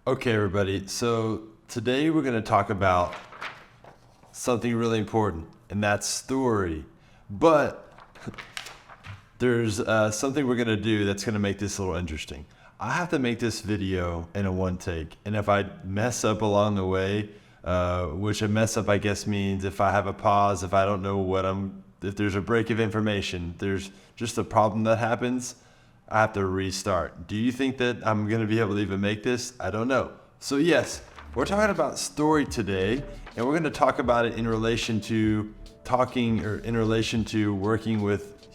Okay, everybody, so today we're going to talk about something really important, and that's story. But there's something we're going to do that's going to make this a little interesting. I have to make this video in a one take, and if I mess up along the way, which a mess up I guess means if I have a pause, if I don't know if there's a break of information, there's just a problem that happens, I have to restart. Do you think that I'm going to be able to even make this? I don't know. So yes, we're talking about story today, and we're going to talk about it in relation to working with,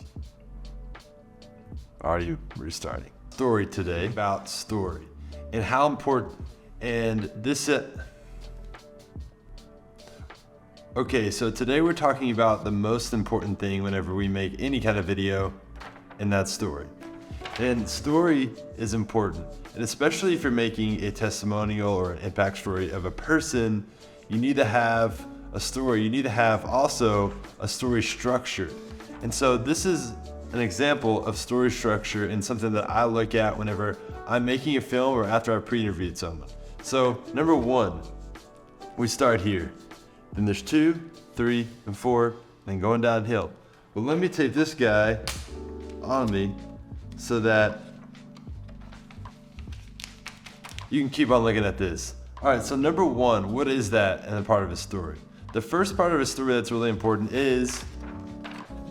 are you restarting? Story today, about story and how important, and this, okay, so today we're talking about the most important thing whenever we make any kind of video, and that's story. And story is important, and especially if you're making a testimonial or an impact story of a person, you need to have a story. You need to have also a story structure. And so this is an example of story structure and something that I look at whenever I'm making a film or after I've pre-interviewed someone. So number one, we start here. Then there's 2, 3, and 4, and going downhill. Well, let me take this guy on me so that you can keep on looking at this. All right, so number one, what is that in a part of a story? The first part of a story that's really important is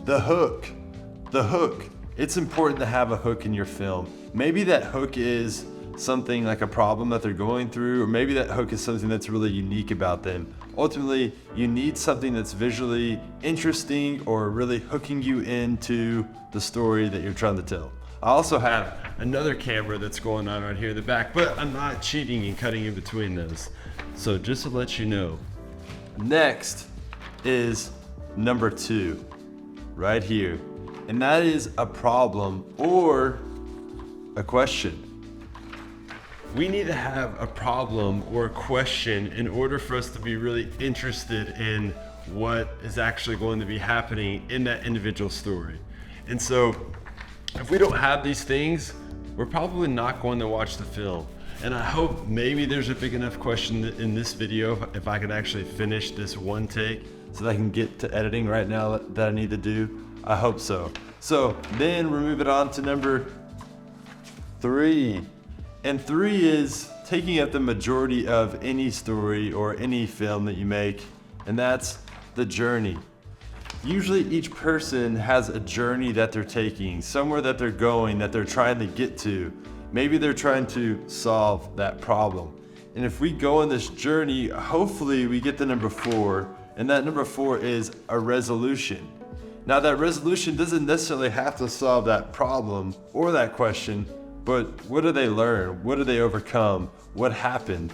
the hook. The hook. It's important to have a hook in your film. Maybe that hook is something like a problem that they're going through, or maybe that hook is something that's really unique about them. Ultimately, you need something that's visually interesting or really hooking you into the story that you're trying to tell. I also have another camera that's going on right here in the back, but I'm not cheating and cutting in between those. So just to let you know. Next is number 2, right here. And that is a problem or a question. We need to have a problem or a question in order for us to be really interested in what is actually going to be happening in that individual story. And so if we don't have these things, we're probably not going to watch the film. And I hope maybe there's a big enough question in this video if I can actually finish this one take so that I can get to editing right now that I need to do. I hope so. So then we're moving on to number 3. And 3 is taking up the majority of any story or any film that you make, and that's the journey. Usually each person has a journey that they're taking, somewhere that they're going, that they're trying to get to. Maybe they're trying to solve that problem. And if we go on this journey, hopefully we get to number 4, and that number 4 is a resolution. Now that resolution doesn't necessarily have to solve that problem or that question, but what do they learn? What do they overcome? What happened?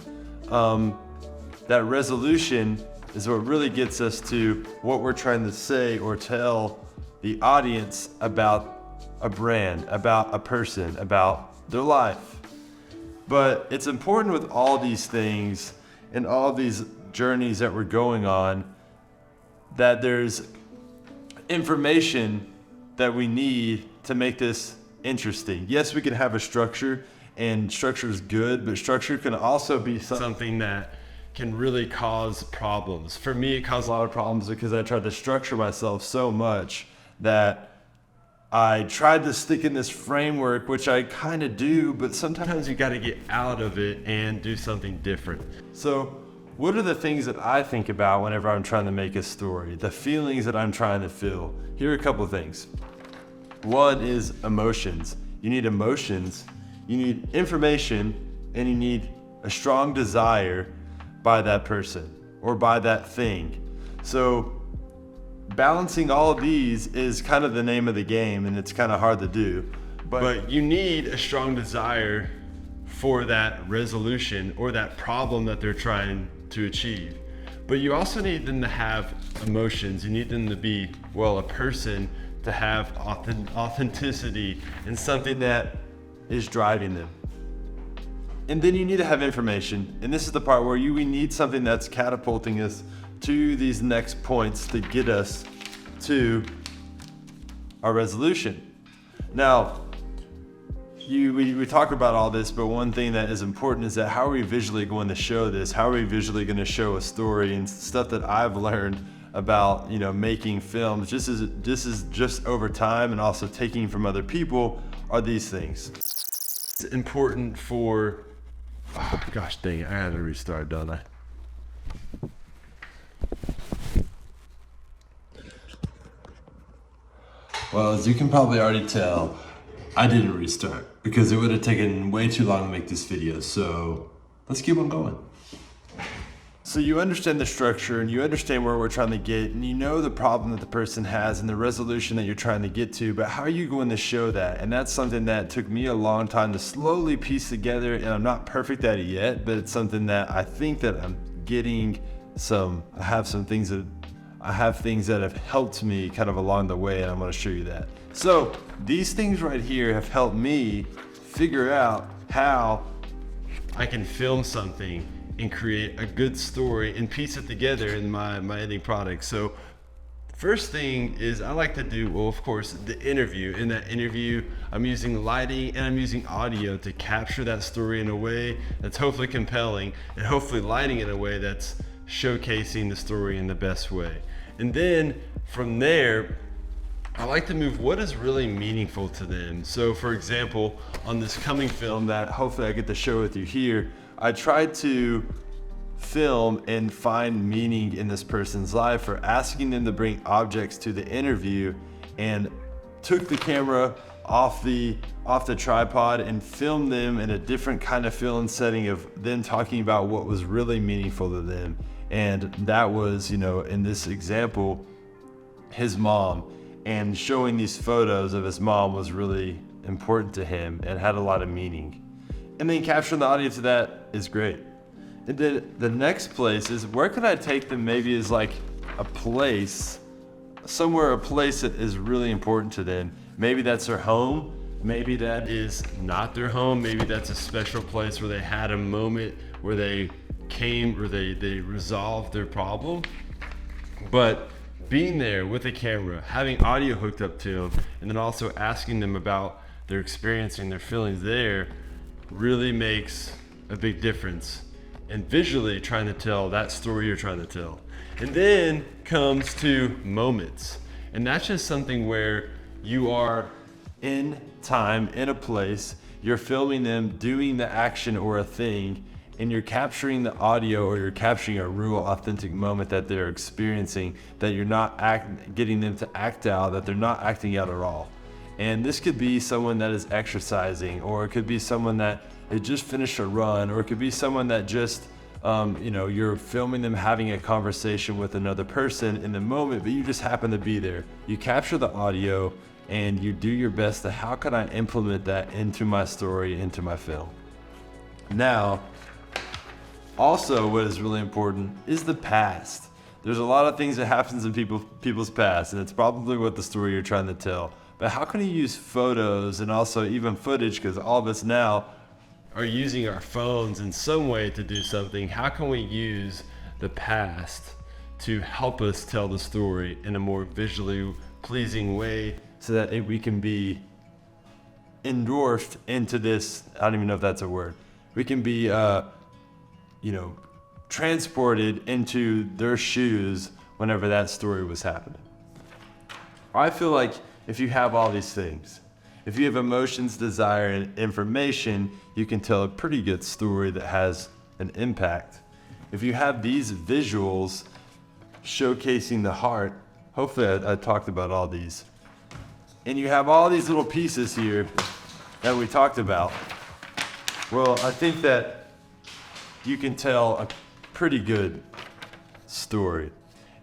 That resolution is what really gets us to what we're trying to say or tell the audience about a brand, about a person, about their life. But it's important with all these things and all these journeys that we're going on that there's information that we need to make this interesting. Yes, we can have a structure, and structure is good, but structure can also be something that can really cause problems. For me, it caused a lot of problems because I tried to structure myself so much that I tried to stick in this framework, which I kind of do, but sometimes you got to get out of it and do something different. So what are the things that I think about whenever I'm trying to make a story? The feelings that I'm trying to feel. Here are a couple of things. One is emotions. You need emotions, you need information, and you need a strong desire by that person or by that thing. So balancing all of these is kind of the name of the game, and it's kind of hard to do. But you need a strong desire for that resolution or that problem that they're trying to achieve. But you also need them to have emotions. You need them to be, well, a person, to have authenticity and something that is driving them. And then you need to have information. And this is the part where we need something that's catapulting us to these next points to get us to our resolution. Now, we talk about all this, but one thing that is important is that how are we visually going to show this? How are we visually going to show a story? And stuff that I've learned about, making films, just over time and also taking from other people, are these things. It's important for, oh gosh dang it, I had to restart, don't I? Well, as you can probably already tell, I didn't restart because it would have taken way too long to make this video. So let's keep on going. So you understand the structure and you understand where we're trying to get, and you know the problem that the person has and the resolution that you're trying to get to, but how are you going to show that? And that's something that took me a long time to slowly piece together, and I'm not perfect at it yet, but it's something that I think that I'm getting I have things that have helped me kind of along the way, and I'm going to show you that. So these things right here have helped me figure out how I can film something and create a good story and piece it together in my ending product. So first thing is I like to do, well, of course, the interview. In that interview, I'm using lighting and I'm using audio to capture that story in a way that's hopefully compelling, and hopefully lighting in a way that's showcasing the story in the best way. And then from there, I like to move what is really meaningful to them. So for example, on this coming film that hopefully I get to show with you here, I tried to film and find meaning in this person's life for asking them to bring objects to the interview, and took the camera off the tripod and filmed them in a different kind of film setting of them talking about what was really meaningful to them. And that was, in this example, his mom, and showing these photos of his mom was really important to him and had a lot of meaning. And then capturing the audio to that is great. And then the next place is, where can I take them maybe is like a place that is really important to them. Maybe that's their home, maybe that is not their home, maybe that's a special place where they had a moment where they resolved their problem. But being there with a camera, having audio hooked up to them, and then also asking them about their experience and their feelings there really makes a big difference. And visually trying to tell that story you're trying to tell. And then comes to moments. And that's just something where you are in time, in a place, you're filming them doing the action or a thing, and you're capturing the audio, or you're capturing a real authentic moment that they're experiencing, that you're not getting them to act out, that they're not acting out at all. And this could be someone that is exercising, or it could be someone that it just finished a run, or it could be someone that just, you're filming them having a conversation with another person in the moment, but you just happen to be there. You capture the audio and you do your best to, how can I implement that into my story, into my film? Now, also what is really important is the past. There's a lot of things that happens in people's past, and it's probably what the story you're trying to tell. But how can you use photos and also even footage, because all of us now are using our phones in some way to do something. How can we use the past to help us tell the story in a more visually pleasing way, so that we can be endorphed into this, I don't even know if that's a word. We can be, transported into their shoes whenever that story was happening. I feel like if you have all these things, if you have emotions, desire, and information, you can tell a pretty good story that has an impact. If you have these visuals showcasing the heart, hopefully I talked about all these, and you have all these little pieces here that we talked about, well, I think that you can tell a pretty good story.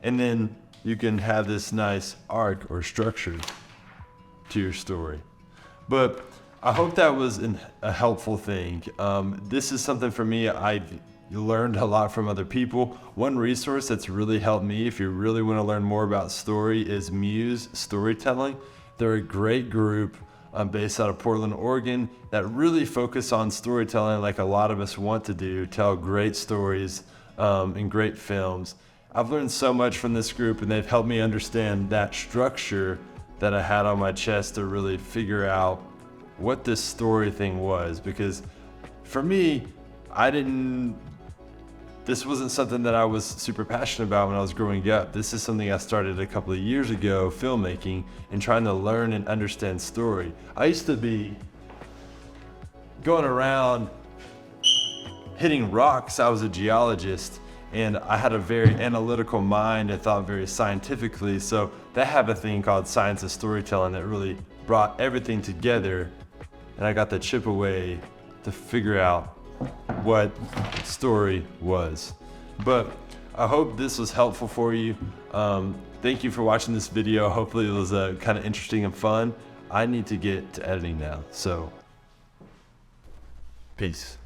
And then you can have this nice arc or structure to your story. But I hope that was a helpful thing. This is something for me, I've learned a lot from other people. One resource that's really helped me, if you really want to learn more about story, is Muse Storytelling. They're a great group based out of Portland, Oregon, that really focus on storytelling like a lot of us want to do, tell great stories and great films. I've learned so much from this group, and they've helped me understand that structure that I had on my chest to really figure out what this story thing was, because for me, this wasn't something that I was super passionate about when I was growing up. This is something I started a couple of years ago, filmmaking, and trying to learn and understand story. I used to be going around hitting rocks. I was a geologist, and I had a very analytical mind and thought very scientifically. So they have a thing called science of storytelling that really brought everything together, and I got to chip away to figure out what story was. But I hope this was helpful for you. Thank you for watching this video. Hopefully it was kind of interesting and fun. I need to get to editing now, so peace.